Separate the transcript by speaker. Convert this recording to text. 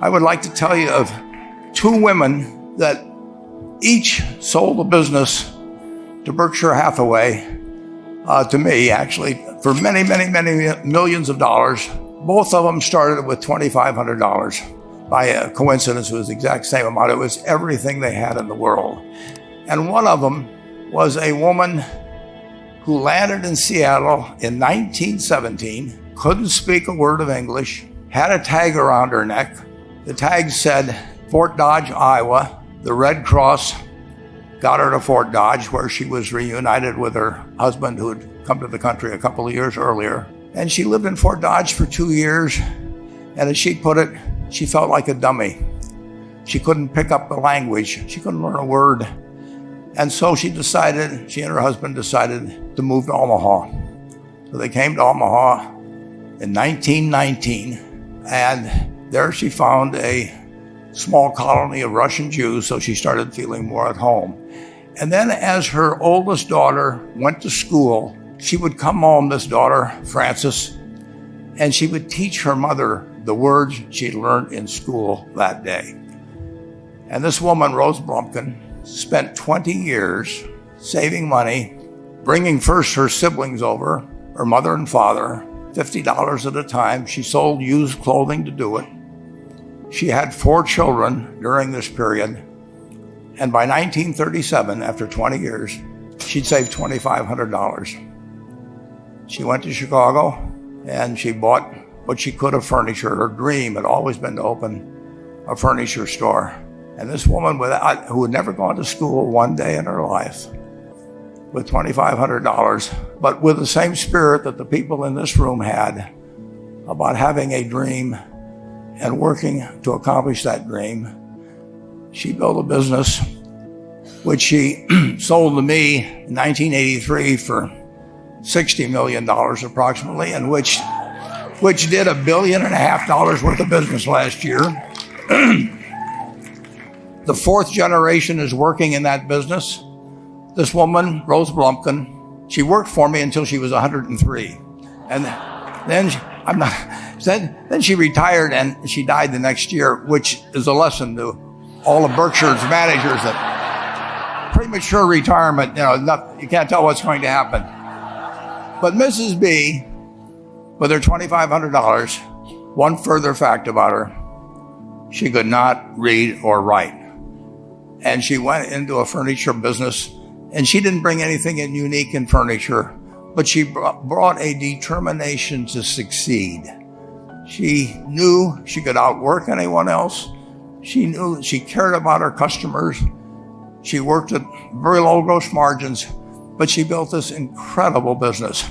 Speaker 1: I would like to tell you of two women that each sold a business to Berkshire Hathaway, to me actually, for many, many, many millions of dollars. Both of them started with $2,500. By a coincidence, it was the exact same amount. It was everything they had in the world. And one of them was a woman who landed in Seattle in 1917, couldn't speak a word of English, had a tag around her neck. The tag said Fort Dodge, Iowa. The Red Cross got her to Fort Dodge, where she was reunited with her husband who had come to the country a couple of years earlier. And she lived in Fort Dodge for 2 years. And as she put it, she felt like a dummy. She couldn't pick up the language. She couldn't learn a word. And so she and her husband decided to move to Omaha. So they came to Omaha in 1919. And there she found a small colony of Russian Jews, so she started feeling more at home. And then as her oldest daughter went to school, she would come home, this daughter, Frances, and she would teach her mother the words she'd learned in school that day. And this woman, Rosa Blumkin, spent 20 years saving money, bringing first her siblings over, her mother and father, $50 at a time. She sold used clothing to do it. She had 4 children during this period. And by 1937, after 20 years, she'd saved $2,500. She went to Chicago and she bought what she could of furniture. Her dream had always been to open a furniture store. And this woman who had never gone to school one day in her life, with $2,500, but with the same spirit that the people in this room had about having a dream and working to accomplish that dream, she built a business which she sold to me in 1983 for $60 million approximately, and which did $1.5 billion worth of business last year. The 4th generation is working in that business. This woman, Rosa Blumkin, she worked for me until she was 103. And then she retired and she died the next year, which is a lesson to all of Berkshire's managers that premature retirement, you can't tell what's going to happen. But Mrs. B, with her $2,500, one further fact about her, she could not read or write. And she went into a furniture business, and she didn't bring anything unique in furniture, but she brought a determination to succeed. She knew she could outwork anyone else. She knew she cared about her customers. She worked at very low gross margins, but she built this incredible business.